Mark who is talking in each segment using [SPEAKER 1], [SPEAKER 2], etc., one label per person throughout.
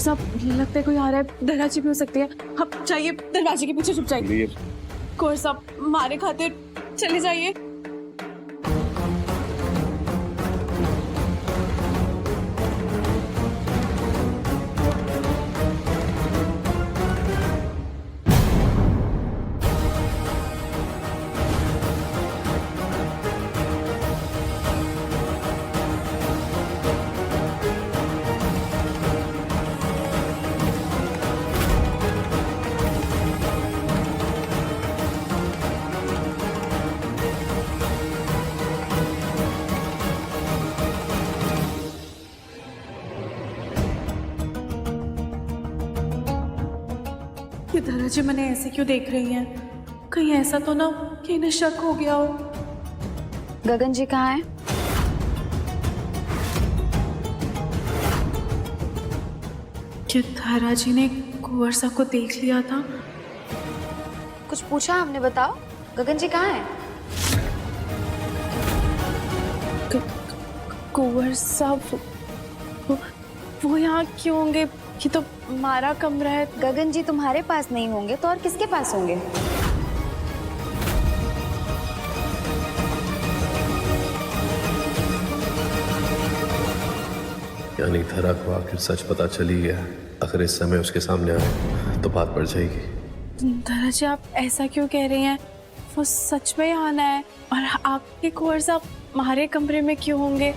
[SPEAKER 1] साहब लगता है कोई आ रहा है, दरवाजे भी हो सकती है। आप जाइए दरवाजे के पीछे छुप जाइए। कोर साहब मारे खातिर चले जाइए। ये दरवाजे मैंने ऐसे क्यों देख रही हैं? कहीं ऐसा तो ना कि इन्हें शक हो गया हो।
[SPEAKER 2] गगन जी कहाँ हैं?
[SPEAKER 1] क्या धारा जी ने कुंवर साहब को देख लिया था?
[SPEAKER 2] कुछ पूछा हमने, बताओ गगन जी कहाँ हैं?
[SPEAKER 1] कुंवर साहब वो यहाँ क्यों होंगे? ये तो हमारा कमरा है।
[SPEAKER 2] गगन जी तुम्हारे पास नहीं होंगे तो और किसके पास होंगे?
[SPEAKER 3] यानी धरा को आखिर सच पता चली गया। अगर इस समय उसके सामने आए तो बात बढ़ जाएगी।
[SPEAKER 1] धरा जी आप ऐसा क्यों कह रही हैं? वो सच में यहाँ आना है और आपके कुंवर साहब हमारे कमरे में क्यों होंगे?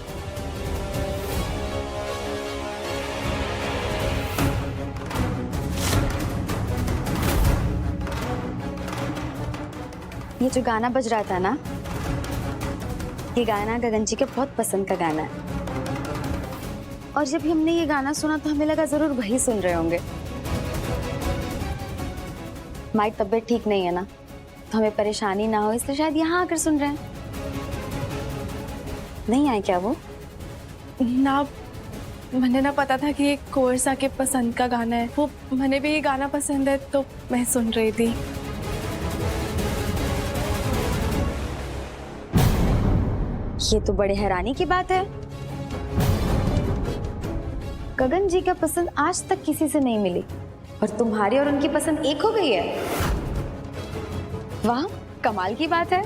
[SPEAKER 2] ये जो गाना बज रहा था ना, ये गाना गगन जी के बहुत पसंद का गाना है। और जब हमने ये गाना सुना तो हमें लगा जरूर वही सुन रहे होंगे। हमारी तबीयत ठीक नहीं है ना, तो हमें परेशानी ना हो इसलिए शायद यहाँ आकर सुन रहे हैं। नहीं आए क्या वो?
[SPEAKER 1] ना मैंने ना पता था कि ये कुंवर साहब के पसंद का गाना है। वो मैंने भी ये गाना पसंद है तो मैं सुन रही थी।
[SPEAKER 2] ये तो बड़े हैरानी की बात है। गगन जी का पसंद आज तक किसी से नहीं मिली और तुम्हारी और उनकी पसंद एक हो गई है। वाह, कमाल की बात है।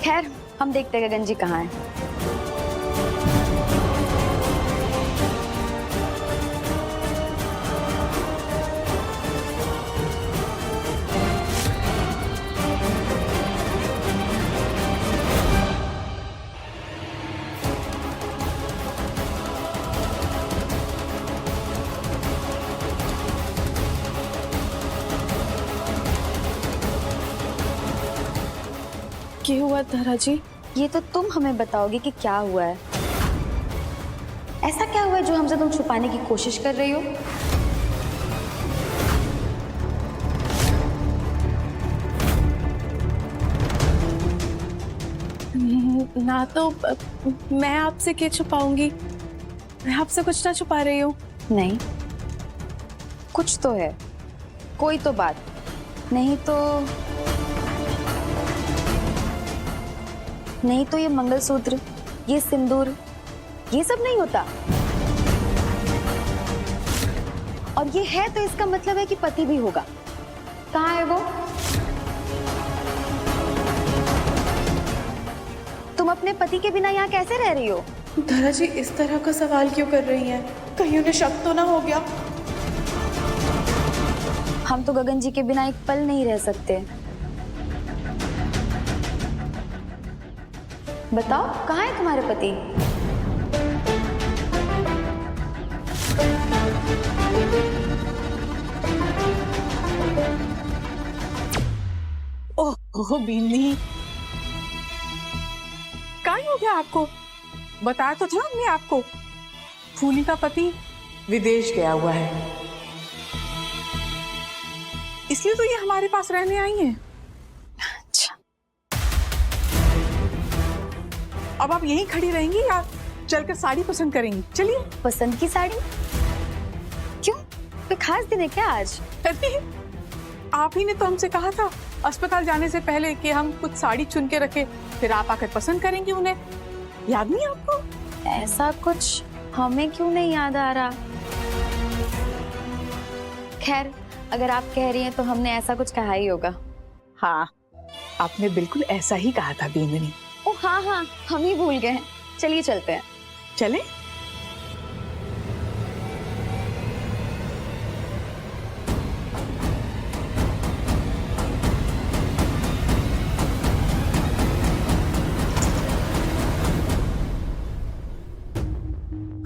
[SPEAKER 2] खैर, हम देखते हैं गगन जी कहाँ हैं।
[SPEAKER 1] क्या हुआ धरा जी?
[SPEAKER 2] ये तो तुम हमें बताओगे कि क्या हुआ है। ऐसा क्या हुआ है जो हमसे तुम छुपाने की कोशिश कर रही हो?
[SPEAKER 1] ना तो मैं आपसे क्या छुपाऊंगी? मैं आपसे कुछ ना छुपा रही हूँ।
[SPEAKER 2] नहीं, कुछ तो है, कोई तो बात। नहीं तो ये मंगलसूत्र, ये सिंदूर, ये सब नहीं होता। और ये है तो इसका मतलब है कि पति भी होगा। कहाँ है वो? तुम अपने पति के बिना यहाँ कैसे रह रही हो?
[SPEAKER 1] धरा जी इस तरह का सवाल क्यों कर रही हैं? कहीं उन्हें शक तो ना हो गया?
[SPEAKER 2] हम तो गगन जी के बिना एक पल नहीं रह सकते। बताओ कहाँ है तुम्हारे पति?
[SPEAKER 4] ओह बीनी, क्या हो गया आपको? बताया तो था हमने आपको, फूली का पति विदेश गया हुआ है, इसलिए तो ये हमारे पास रहने आई हैं।
[SPEAKER 2] अच्छा,
[SPEAKER 4] अब आप यहीं खड़ी रहेंगी या चलकर साड़ी पसंद करेंगी? चलिए।
[SPEAKER 2] पसंद की साड़ी? क्यों, कोई खास दिन है क्या आज?
[SPEAKER 4] अरे, आप ही ने तो हमसे कहा था अस्पताल जाने से पहले कि हम कुछ साड़ी चुन के रखे, फिर आप आकर पसंद करेंगी उन्हें। याद नहीं आपको?
[SPEAKER 2] ऐसा कुछ हमें क्यों नहीं याद आ रहा? खैर, अगर आप कह रही हैं तो हमने ऐसा कुछ कहा ही होगा।
[SPEAKER 4] हाँ, आपने बिल्कुल ऐसा ही कहा था बिंदनी।
[SPEAKER 2] ओ हाँ हाँ, हम ही भूल गए हैं। चलिए चलते हैं।
[SPEAKER 4] चले?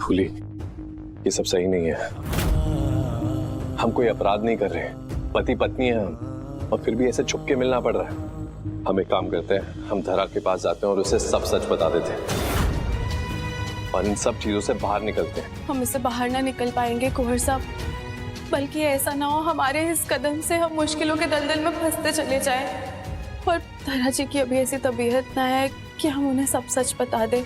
[SPEAKER 3] फूली, ये सब सही नहीं है। हम कोई अपराध नहीं कर रहे, पति पत्नी है हम, और फिर भी ऐसे छुप के मिलना पड़ रहा है। हम एक काम करते हैं, हम धरा के पास जाते हैं और उसे सब सच बता देते हैं और इन सब चीजों से बाहर निकलते हैं।
[SPEAKER 1] हम इससे बाहर ना निकल पाएंगे कुंवर साहब, बल्कि ऐसा ना हो हमारे इस कदम से हम मुश्किलों के दलदल में फंसते चले जाएं। और धरा जी की अभी ऐसी तबीयत ना है कि हम उन्हें सब सच बता दें।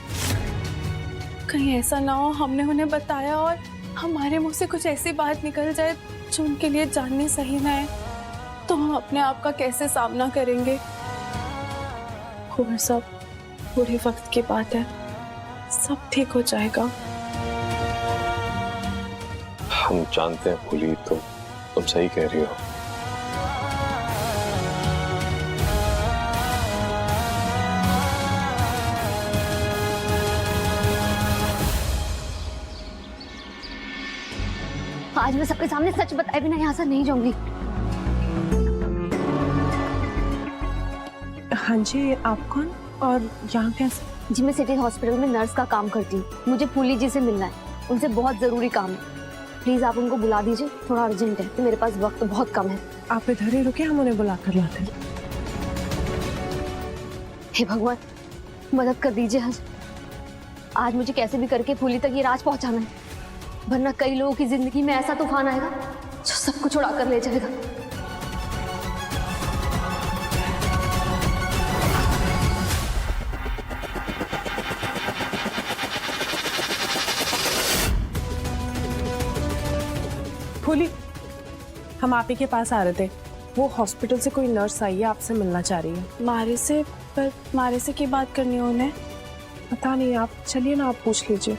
[SPEAKER 1] कहीं ऐसा ना हो हमने उन्हें बताया और हमारे मुंह से कुछ ऐसी बात निकल जाए जो उनके लिए जाननी सही ना है, तो हम अपने आप का कैसे सामना करेंगे? कुंवर साहब, बुरे वक्त की बात है, सब ठीक हो जाएगा।
[SPEAKER 3] हम जानते हैं फूली, तो तुम सही कह रही हो।
[SPEAKER 2] आज मैं सबके सामने सच बताए बिना यहाँ से नहीं जाऊंगी।
[SPEAKER 5] हाँ जी, आप कौन और यहाँ कैसे?
[SPEAKER 2] जी, मैं सिटी हॉस्पिटल में नर्स का काम करती हूँ। मुझे फूली जी से मिलना है, उनसे बहुत जरूरी काम है। प्लीज आप उनको बुला दीजिए, थोड़ा अर्जेंट है। मेरे पास वक्त बहुत कम है।
[SPEAKER 5] आप इधर ही रुके, हम उन्हें बुला कर लाते हैं।
[SPEAKER 2] हे भगवान, मदद कर दीजिए। आज मुझे कैसे भी करके फूली तक ये राज पहुंचाना है, वरना कई लोगों की जिंदगी में ऐसा तूफान आएगा जो सब कुछ उड़ा कर ले जाएगा।
[SPEAKER 5] फूली, हम आप ही के पास आ रहे थे। वो हॉस्पिटल से कोई नर्स आई है, आपसे मिलना चाह रही है।
[SPEAKER 1] मारे से? पर मारे से की बात करनी है उन्हें?
[SPEAKER 5] पता नहीं, आप चलिए ना, आप पूछ लीजिए।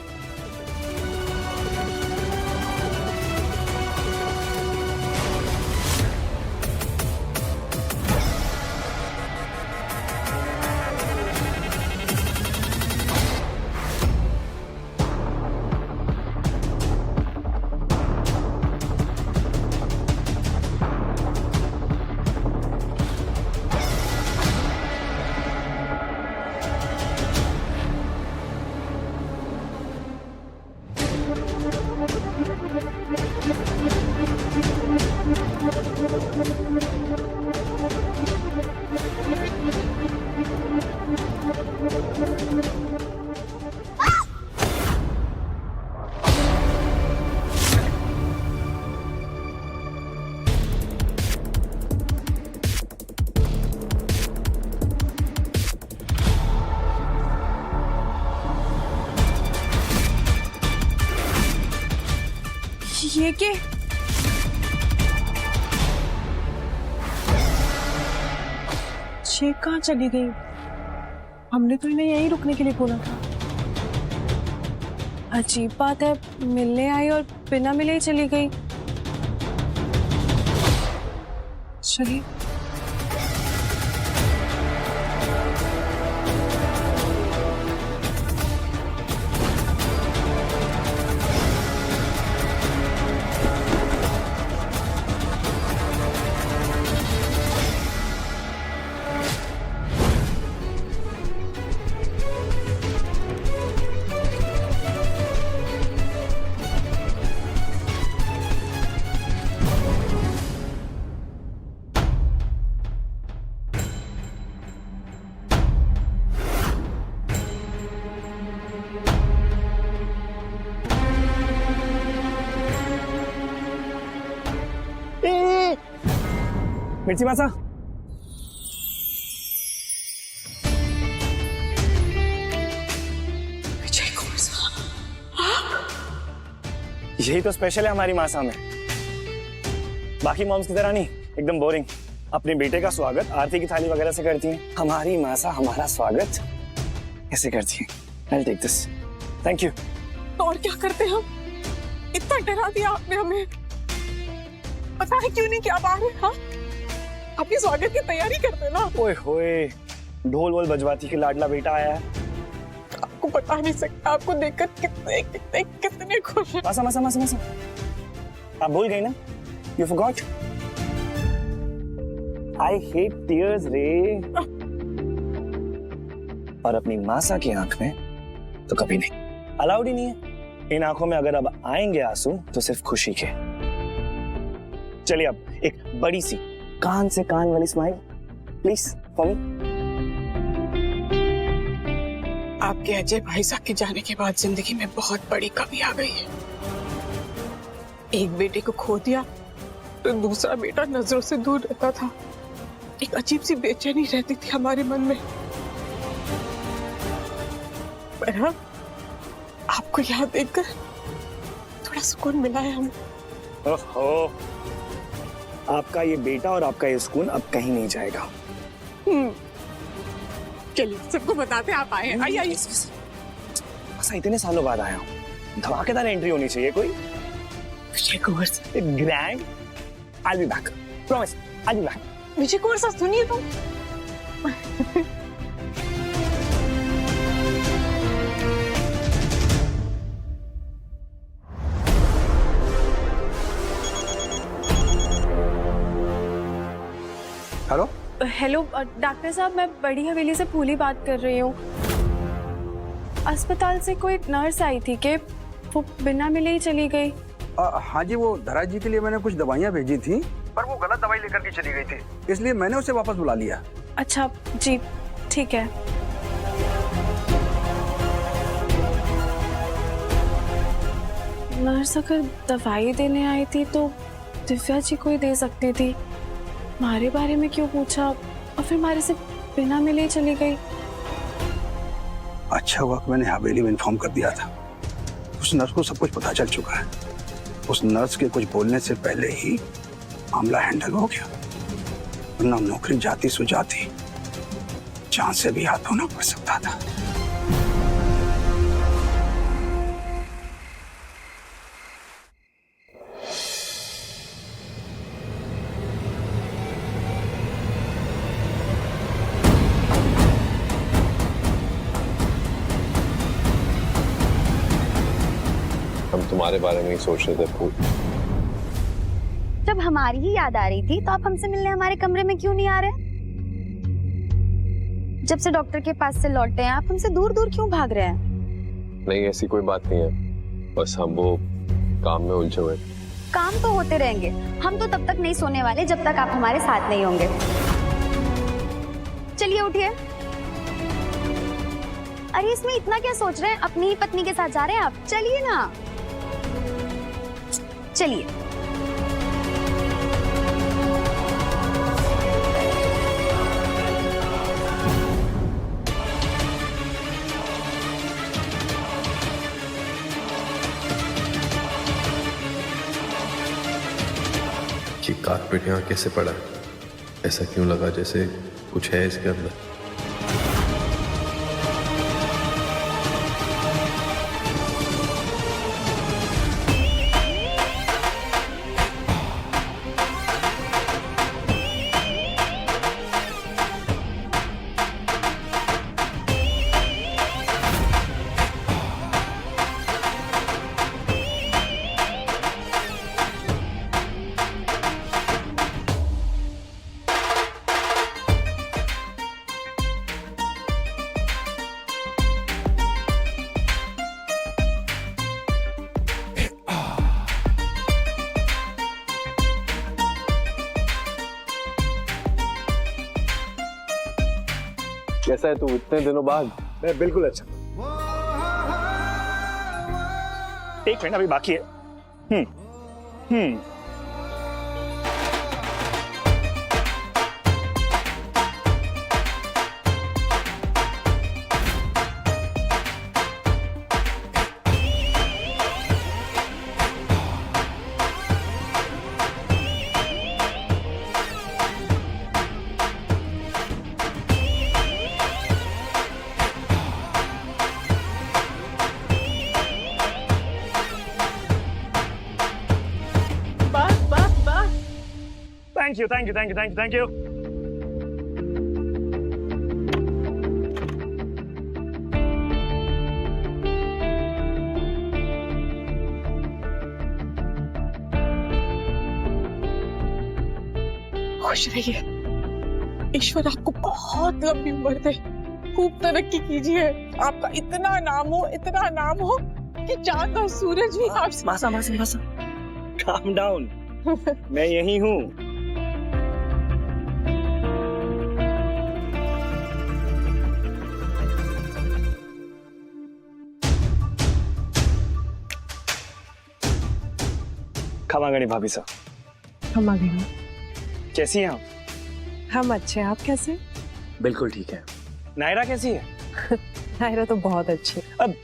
[SPEAKER 1] ये क्या?
[SPEAKER 5] शेख कहाँ चली गई? हमने तो इन्हें यहीं रुकने के लिए बोला था।
[SPEAKER 1] अजीब बात है, मिलने आई और बिना मिले ही चली गई।
[SPEAKER 5] चलिए।
[SPEAKER 6] मिर्ची मासा, यही तो स्पेशल है हमारी मासा में। बाकी मॉम्स की तरह नहीं, एकदम बोरिंग। अपने बेटे का स्वागत आरती की थाली वगैरह से करती हैं। हमारी मासा हमारा स्वागत ऐसे करती है। I'll take this. Thank you.
[SPEAKER 4] तो और क्या करते हम? इतना डरा दिया आपने हमें। पता है क्यों नहीं क्या बात है? हाँ, अपनी स्वागत की तैयारी करते ना।
[SPEAKER 6] ओए होए, ढोल वोल बजवाती के लाडला बेटा आया है।
[SPEAKER 4] आपको बता नहीं सकता, आपको देखकर कितने कितने कितने खुश हैं।
[SPEAKER 6] मासा मासा मासा मासा, आप भूल गई ना? You forgot? I hate tears रे। और अपनी मासा की आंख में तो कभी नहीं, अलाउड ही नहीं है। इन आंखों में अगर अब आएंगे आंसू तो सिर्फ खुशी के। चलिए अब एक बड़ी सी कान से कान वाली स्माइल प्लीज फॉर मी।
[SPEAKER 4] आपके अजय भाई साहब के जाने के बाद जिंदगी में बहुत बड़ी कमी आ गई है। एक बेटे को खो दिया तो दूसरा बेटा नजरों से दूर रहता था। एक अजीब सी बेचैनी रहती थी हमारे मन में। पर हाँ, आपको यहाँ देखकर थोड़ा सुकून मिला है हमें।
[SPEAKER 6] ओहो, आपका ये बेटा और आपका ये सुकून अब कहीं नहीं जाएगा।
[SPEAKER 4] चलिए सबको बताते आप आए हैं। आइए आइए।
[SPEAKER 6] बस इतने सालों बाद आया हूँ, धमाकेदार एंट्री होनी चाहिए कोई।
[SPEAKER 4] Vijay Kunwar sir.
[SPEAKER 6] Grand, I'll be back. Promise, I'll be back.
[SPEAKER 4] Vijay Kunwar sir सुनिए तुम।
[SPEAKER 7] हेलो
[SPEAKER 1] हेलो डॉक्टर साहब, मैं बड़ी हवेली से फूली बात कर रही हूँ। अस्पताल से कोई नर्स आई थी कि वो बिना मिले ही चली गई।
[SPEAKER 7] हाँ जी, वो धरा जी के लिए मैंने कुछ दवाइयाँ भेजी थी, पर वो गलत दवाई लेकर के चली गई थी, इसलिए मैंने उसे वापस बुला लिया।
[SPEAKER 1] अच्छा जी, ठीक है। नर्स अगर दवाई देने आई थी तो दिव्या जी को ही दे सकती थी। हमारे बारे में क्यों पूछा और फिर हमारे से बिना मिले ही चली गई।
[SPEAKER 7] अच्छा हुआ कि मैंने हवेली में इन्फॉर्म कर दिया था। उस नर्स को सब कुछ पता चल चुका है। उस नर्स के कुछ बोलने से पहले ही मामला हैंडल हो गया, वरना नौकरी जाती सो जाती, जान से भी हाथ धोना पड़ सकता था।
[SPEAKER 3] हम तुम्हारे बारे में ही सोच रहे थे फूल।
[SPEAKER 2] जब हमारी ही याद आ रही थी तो आप हमसे मिलने हमारे कमरे में क्यों नहीं आ रहे? जब से डॉक्टर के पास से लौटे हैं आप हमसे दूर दूर क्यों भाग रहे हैं?
[SPEAKER 3] नहीं, ऐसी कोई बात नहीं है, बस हम वो काम में उलझे हुए।
[SPEAKER 2] काम तो होते रहेंगे, हम तो तब तक नहीं सोने वाले जब तक आप हमारे साथ नहीं होंगे। चलिए उठिए। अरे इसमें इतना क्या सोच रहे हैं? अपनी ही पत्नी के साथ जा रहे हैं आप, चलिए ना। चलिए।
[SPEAKER 3] ये कारपेट यहाँ कैसे पड़ा है? ऐसा क्यों लगा जैसे कुछ है इसके अंदर? कैसा है तू इतने दिनों बाद?
[SPEAKER 6] मैं बिल्कुल अच्छा। एक मिनट अभी बाकी है। Thank you thank you thank you thank you thank you.
[SPEAKER 4] खुश रहिए, ईश्वर आपको बहुत लंबी उम्र दे, खूब तरक्की कीजिए, आपका इतना नाम हो कि चांद और सूरज भी आपसे।
[SPEAKER 6] मासा मासा मासा, calm down, मैं यही हूँ। खमागणी भाभी साहब,
[SPEAKER 5] हम आ गए।
[SPEAKER 6] कैसी हैं आप?
[SPEAKER 5] हम अच्छे हैं, आप कैसे?
[SPEAKER 3] बिल्कुल ठीक है।
[SPEAKER 6] नायरा कैसी है?
[SPEAKER 5] नायरा तो बहुत अच्छी है।
[SPEAKER 6] अब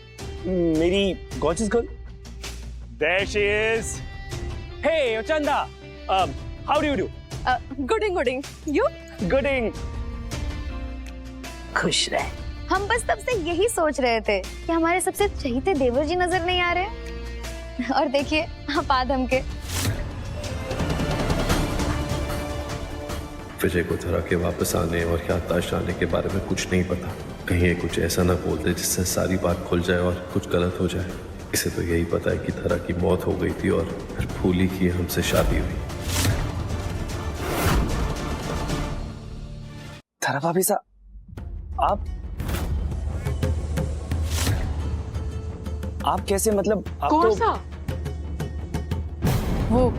[SPEAKER 6] मेरी gorgeous girl, there she is. Hey चंदा, how do you do?
[SPEAKER 4] Gooding you
[SPEAKER 6] Gooding.
[SPEAKER 2] खुश रहे। हम बस तब से यही सोच रहे थे कि हमारे सबसे चहीते देवर जी नजर नहीं आ रहे। और देखिए आप आदम के।
[SPEAKER 3] विजय को धरा के वापस आने और याददाश्त आने के बारे में कुछ नहीं पता। कहीं ये कुछ ऐसा ना बोल दे जिससे सारी बात खुल जाए और कुछ गलत हो जाए। इसे तो यही पता है कि धरा की मौत हो गई थी और फिर फूली की हमसे शादी हुई।
[SPEAKER 6] धरा भाभी साहब, आप कैसे, मतलब आप
[SPEAKER 4] कौन
[SPEAKER 6] तो...
[SPEAKER 4] सा?
[SPEAKER 5] वो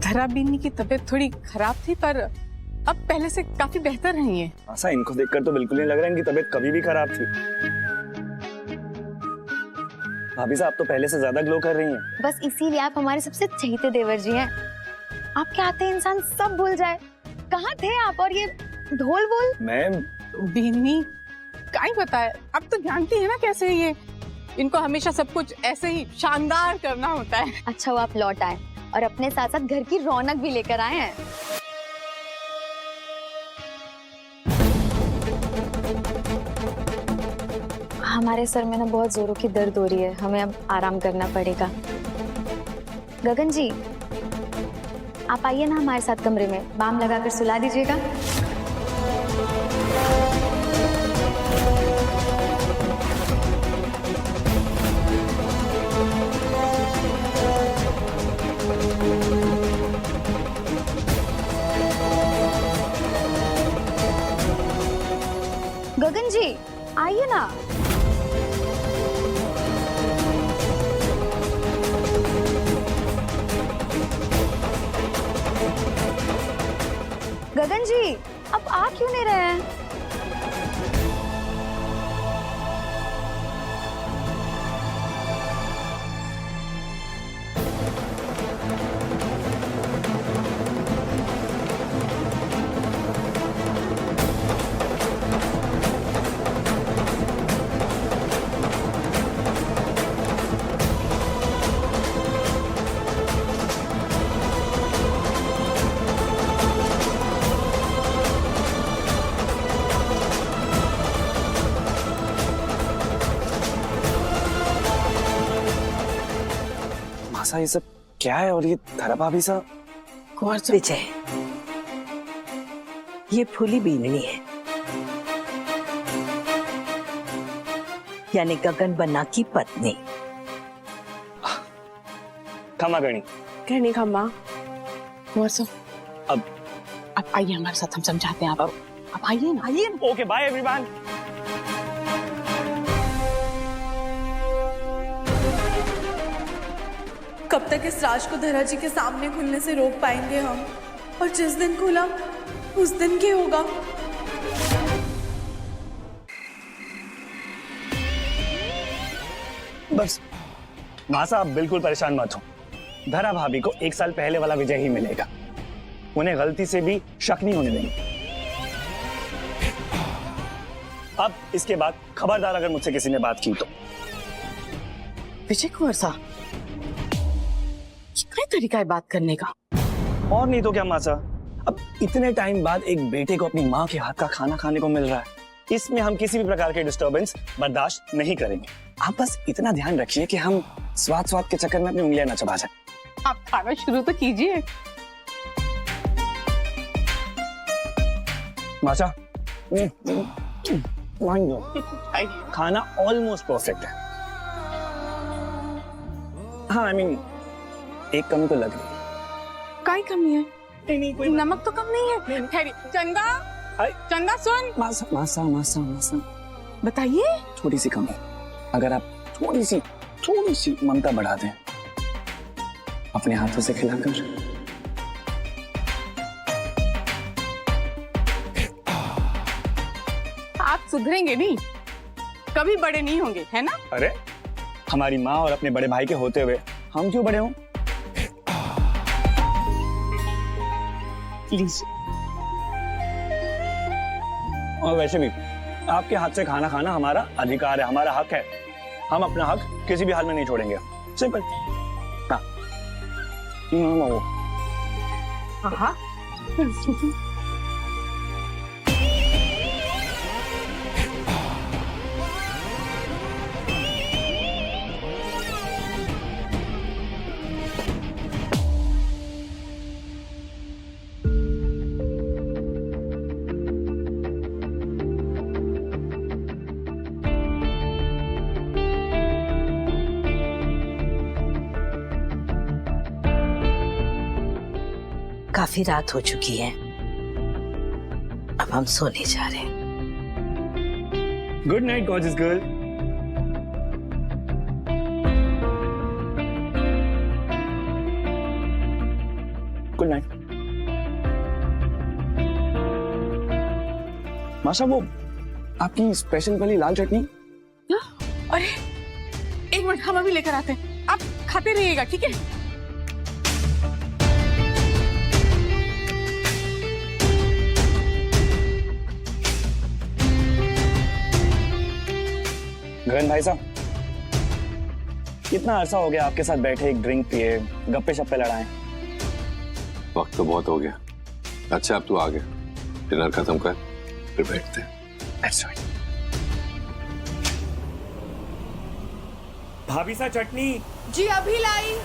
[SPEAKER 5] धरा बीनी की तबीयत थोड़ी खराब थी, पर अब पहले से काफी बेहतर रही है।
[SPEAKER 6] ऐसा इनको देखकर तो बिल्कुल नहीं लग रहा है इनकी तबीयत कभी भी खराब थी। भाभी साहब तो पहले से ज्यादा ग्लो कर रही हैं।
[SPEAKER 2] बस इसीलिए आप हमारे सबसे चहीते देवर जी हैं। आपके आते इंसान सब भूल जाए। कहाँ थे आप? और ये ढोल बोल?
[SPEAKER 6] मैं
[SPEAKER 5] बीनी का ही पता है, अब तो जानती है ना कैसे ये, इनको हमेशा सब कुछ ऐसे ही शानदार करना होता है।
[SPEAKER 2] अच्छा वो आप लौट आए और अपने साथ साथ घर की रौनक भी लेकर आए हैं। हमारे सर में ना बहुत जोरों की दर्द हो रही है, हमें अब आराम करना पड़ेगा। गगन जी आप आइए ना हमारे साथ कमरे में, बाम लगाकर सुला दीजिएगा। गगन जी आइए ना। गगन जी अब आ क्यों नहीं रहे हैं?
[SPEAKER 6] मासा ये सब क्या है? और ये धरा भाभी साहब?
[SPEAKER 8] कौन विजय? ये फूली बीननी है, यानी गगन बन्ना की पत्नी।
[SPEAKER 6] खमागणी
[SPEAKER 5] कहने का माँ,
[SPEAKER 6] अब
[SPEAKER 5] आइए हमारे साथ, हम समझाते हैं आपको। अब आइए ना, आइए।
[SPEAKER 6] Okay bye everyone.
[SPEAKER 1] कब तक इस राज को धरा जी के सामने खुलने से रोक पाएंगे हम? और जिस दिन खुला उस दिन क्या होगा?
[SPEAKER 6] बस मासा आप बिल्कुल परेशान मत हो। धरा भाभी को 1 साल पहले वाला विजय ही मिलेगा। उन्हें गलती से भी शक नहीं होने देंगे। अब इसके बाद खबरदार अगर मुझसे किसी ने बात की तो।
[SPEAKER 5] विजय कुंवर साहब, क्या तरीका है बात करने का?
[SPEAKER 6] और नहीं तो क्या मासा, अब इतने टाइम बाद एक बेटे को अपनी माँ के हाथ का खाना खाने को मिल रहा है, इसमें हम किसी भी प्रकार के डिस्टरबेंस बर्दाश्त नहीं करेंगे। आप बस इतना ध्यान रखिए कि हम स्वाद के चक्कर में अपनी उंगलियां न चबा जाए।
[SPEAKER 5] आप खाना शुरू तो कीजिए।
[SPEAKER 6] माचा खाना ऑलमोस्ट परफेक्ट है। हाँ आई मीन एक कमी तो लग रही है।
[SPEAKER 5] काई कमी है? नमक तो कम नहीं है। ठहरी चंदा, चंदा सुन।
[SPEAKER 6] मासा मासा मासा मासा
[SPEAKER 5] बताइए।
[SPEAKER 6] थोड़ी सी कमी, अगर आप थोड़ी सी ममता बढ़ा दें अपने हाथों से खिलाकर।
[SPEAKER 5] आप सुधरेंगे नहीं, कभी बड़े नहीं होंगे, है ना?
[SPEAKER 6] अरे हमारी माँ और अपने बड़े भाई के होते हुए हम क्यों बड़े हों? और वैसे भी आपके हाथ से खाना खाना हमारा अधिकार है, हमारा हक है। हम अपना हक किसी भी हाल में नहीं छोड़ेंगे। सिंपल। हाँ वो
[SPEAKER 5] हाँ।
[SPEAKER 8] काफी रात हो चुकी है, अब हम सोने जा रहे हैं।
[SPEAKER 6] Good night gorgeous girl. Good night. माशा वो आपकी स्पेशल वाली लाल चटनी।
[SPEAKER 5] अरे एक मिनट, हम अभी लेकर आते हैं, आप खाते रहिएगा, ठीक है?
[SPEAKER 6] गगन भाई साहब, कितना अरसा हो गया आपके साथ बैठे, एक ड्रिंक पिए, गप्पे शप्पे लड़ाएं।
[SPEAKER 3] वक्त तो बहुत हो गया। अच्छा अब तू आ गया, डिनर खत्म कर फिर बैठते हैं।
[SPEAKER 6] भाभी सा चटनी।
[SPEAKER 1] जी अभी लाई।